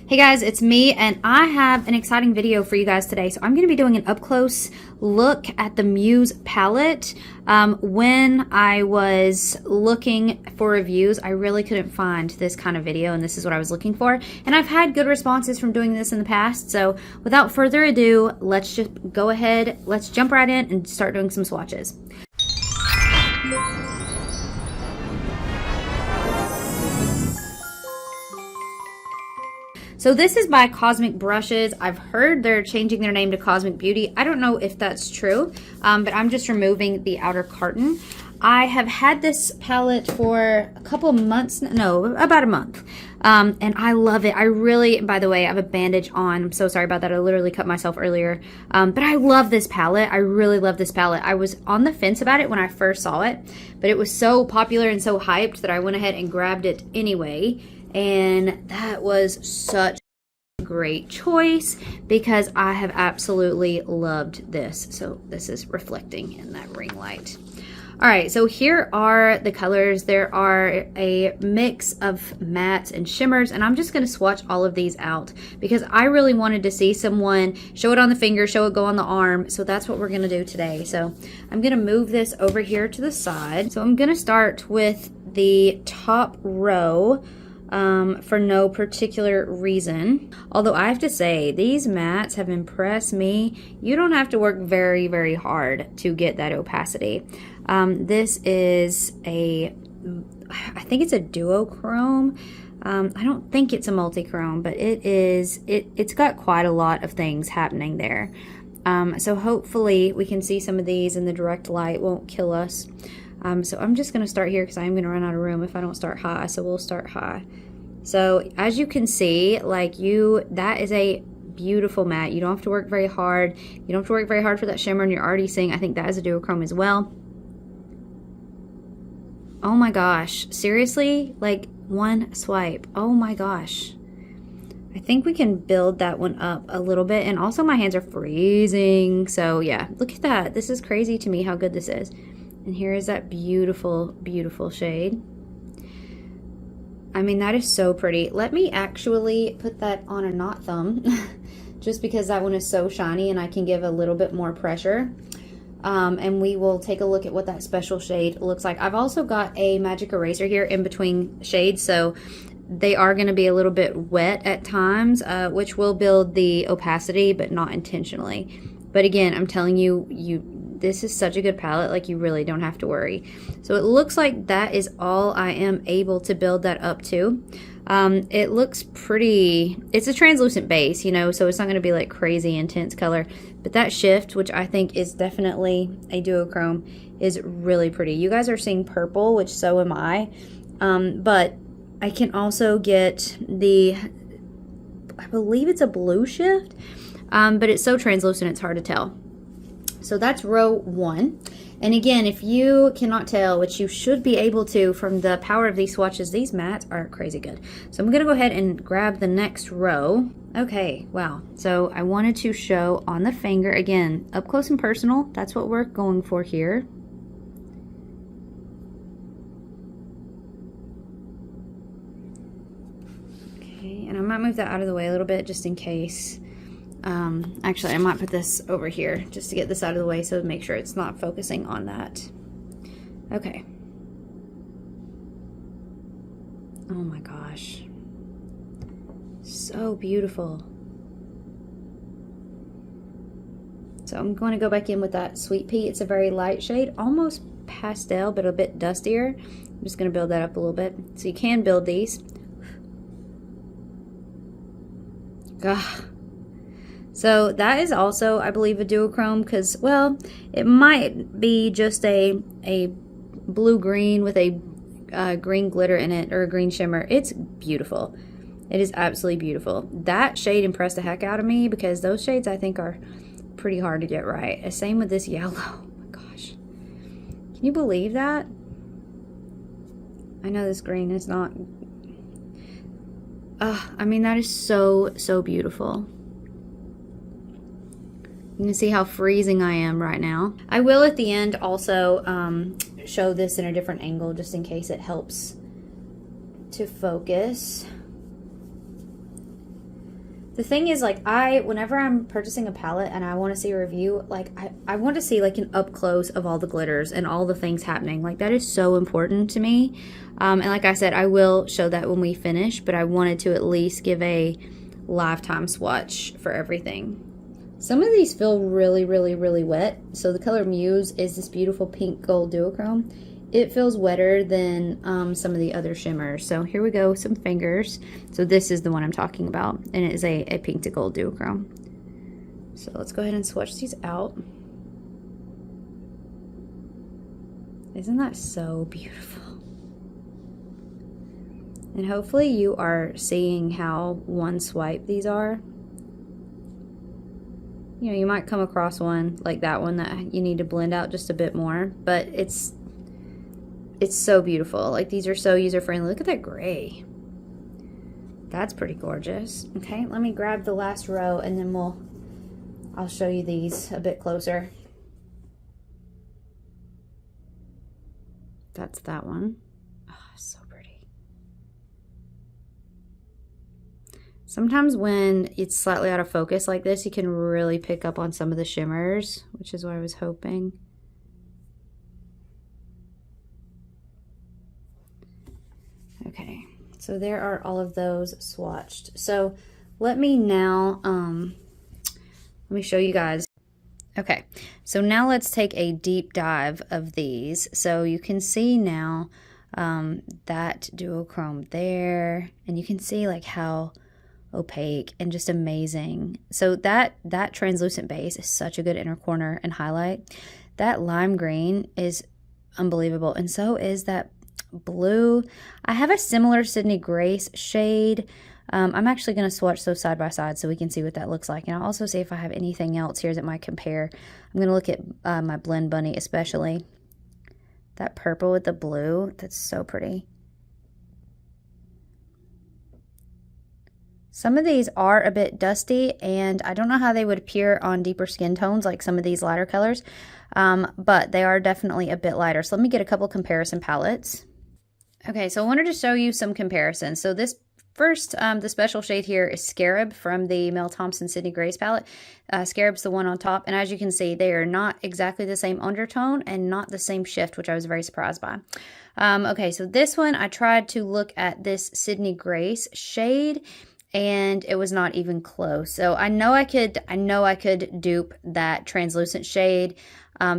Hey guys, it's me, and I have an exciting video for you guys today. So I'm going to be doing an up-close look at the Muse palette. When I was looking for reviews, I really couldn't find this kind of video, and this is what I was looking for. And I've had good responses from doing this in the past, so without further ado, let's just go ahead, let's jump right in and start doing some swatches. So this is by Cosmic Brushes. I've heard they're changing their name to Cosmic Beauty. I don't know if that's true, but I'm just removing the outer carton. I have had this palette for a couple months, no, about a month, and I love it. I really, by the way, I have a bandage on. I'm so sorry about that. I literally cut myself earlier, but I love this palette. I really love this palette. I was on the fence about it when I first saw it, but it was so popular and so hyped that I went ahead and grabbed it anyway. And that was such a great choice because I have absolutely loved this. So this is reflecting in that ring light. All right, so here are the colors. There are a mix of mattes and shimmers, and I'm just gonna swatch all of these out because I really wanted to see someone show it on the finger, show it go on the arm. So that's what we're gonna do today. So I'm gonna move this over here to the side. So I'm gonna start with the top row. For no particular reason. Although I have to say, these mattes have impressed me. You don't have to work very, very hard to get that opacity. This is I think it's a duochrome. I don't think it's a multi-chrome, but it's got quite a lot of things happening there. So hopefully we can see some of these and the direct light won't kill us. So I'm just going to start here because I'm going to run out of room if I don't start high. So we'll start high. So as you can see, that is a beautiful matte. You don't have to work very hard. You don't have to work very hard for that shimmer, and you're already seeing, I think that is a duochrome as well. Oh my gosh. Seriously? Like one swipe. Oh my gosh. I think we can build that one up a little bit. And also my hands are freezing. So yeah, look at that. This is crazy to me how good this is. And here is that beautiful, beautiful shade. I mean, that is so pretty. Let me actually put that on a knot thumb just because that one is so shiny and I can give a little bit more pressure. And we will take a look at what that special shade looks like. I've also got a magic eraser here in between shades, so they are going to be a little bit wet at times, which will build the opacity, but not intentionally. But again, I'm telling you, this is such a good palette, like you really don't have to worry. So it looks like that is all I am able to build that up to. It looks pretty, it's a translucent base, you know, so it's not going to be like crazy intense color. But that shift, which I think is definitely a duochrome, is really pretty. You guys are seeing purple, which so am I. But I can also get I believe it's a blue shift, but it's so translucent it's hard to tell. So that's row one. And again, if you cannot tell, which you should be able to from the power of these swatches, these mattes are crazy good. So I'm going to go ahead and grab the next row. Okay, wow. So I wanted to show on the finger, again, up close and personal. That's what we're going for here. Okay, and I might move that out of the way a little bit just in case. Actually, I might put this over here just to get this out of the way so to make sure it's not focusing on that. Okay. Oh my gosh. So beautiful. So I'm going to go back in with that Sweet Pea. It's a very light shade, almost pastel, but a bit dustier. I'm just going to build that up a little bit. So you can build these. Ugh. So that is also, I believe, a duochrome because, well, it might be just a blue-green with a green glitter in it or a green shimmer. It's beautiful. It is absolutely beautiful. That shade impressed the heck out of me because those shades I think are pretty hard to get right. Same with this yellow. Oh my gosh. Can you believe that? I know this green is not. I mean, that is so, so beautiful. You can see how freezing I am right now. I will at the end also show this in a different angle just in case it helps to focus. The thing is, like, whenever I'm purchasing a palette and I want to see a review, like, I want to see, like, an up close of all the glitters and all the things happening. Like, that is so important to me. And like I said, I will show that when we finish, but I wanted to at least give a lifetime swatch for everything. Some of these feel really, really, really wet. So the color Muse is this beautiful pink gold duochrome. It feels wetter than some of the other shimmers. So here we go with some fingers. So this is the one I'm talking about, and it is a pink to gold duochrome. So let's go ahead and swatch these out. Isn't that so beautiful? And hopefully you are seeing how one swipe these are. You know, you might come across one like that one that you need to blend out just a bit more, but it's so beautiful. Like, these are so user-friendly. Look at that gray. That's pretty gorgeous. Okay, let me grab the last row and then I'll show you these a bit closer. That's that one. Oh, so pretty. Sometimes when it's slightly out of focus like this, you can really pick up on some of the shimmers, which is what I was hoping. Okay, so there are all of those swatched. So let me now, let me show you guys. Okay, so now let's take a deep dive of these. So you can see now that duochrome there, and you can see like how opaque and just amazing. So that translucent base is such a good inner corner and highlight. That lime green is unbelievable, and so is that blue. I have a similar Sydney Grace shade. I'm actually going to swatch those side by side so we can see what that looks like, and I'll also see if I have anything else here that might compare. I'm going to look at my Blend Bunny, especially that purple with the blue. That's so pretty. Some of these are a bit dusty, and I don't know how they would appear on deeper skin tones like some of these lighter colors, but they are definitely a bit lighter. So let me get a couple comparison palettes. Okay, so I wanted to show you some comparisons. So this first, the special shade here is Scarab from the Mel Thompson Sydney Grace palette. Scarab's the one on top, and as you can see, they are not exactly the same undertone and not the same shift, which I was very surprised by. Okay, so this one, I tried to look at this Sydney Grace shade, and it was not even close. So I know I could dupe that translucent shade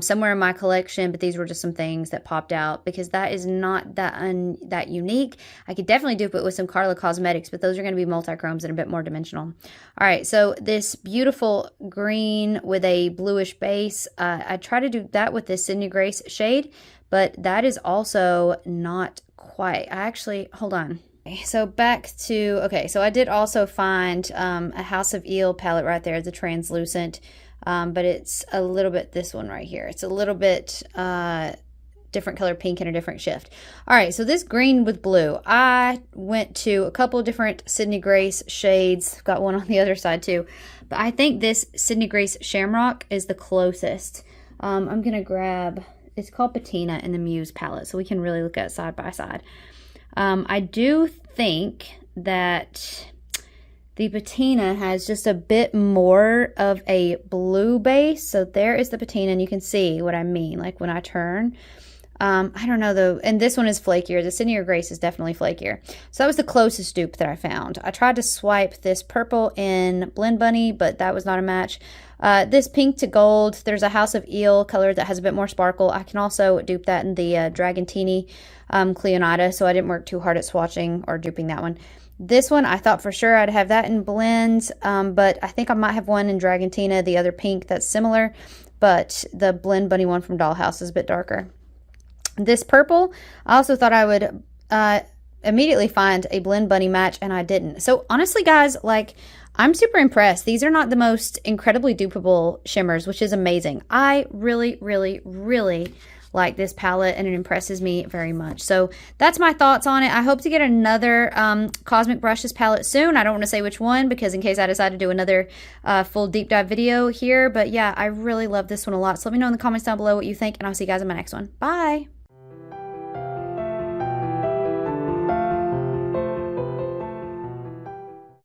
somewhere in my collection, but these were just some things that popped out because that is not that unique. I could definitely dupe it with some Carla Cosmetics, but those are going to be multi-chromes and a bit more dimensional. All right, so this beautiful green with a bluish base, I try to do that with this Sydney Grace shade, but that is also not quite. Hold on. So back to, okay, so I did also find a House of Eel palette right there, the translucent, but it's a little bit, this one right here, it's a little bit different color pink and a different shift. All right, so this green with blue, I went to a couple different Sydney Grace shades, got one on the other side too, but I think this Sydney Grace Shamrock is the closest. I'm gonna grab, it's called Patina in the Muse palette, so we can really look at it side by side. I do think that the Patina has just a bit more of a blue base. So there is the Patina, and you can see what I mean, like when I turn. I don't know though, and this one is flakier. The Sydney Grace is definitely flakier. So that was the closest dupe that I found. I tried to swipe this purple in Blend Bunny, but that was not a match. This pink to gold, there's a House of Eel color that has a bit more sparkle. I can also dupe that in the Dragantini Cleonida, so I didn't work too hard at swatching or duping that one. This one, I thought for sure I'd have that in blends, but I think I might have one in Dragantina, the other pink that's similar, but the Blend Bunny one from Dollhouse is a bit darker. This purple, I also thought I would immediately find a Blend Bunny match, and I didn't. So honestly, guys, like, I'm super impressed. These are not the most incredibly dupable shimmers, which is amazing. I really, really, really like this palette, and it impresses me very much. So that's my thoughts on it. I hope to get another Cosmic Brushes palette soon. I don't want to say which one because in case I decide to do another full deep dive video here. But yeah, I really love this one a lot. So let me know in the comments down below what you think, and I'll see you guys in my next one. Bye!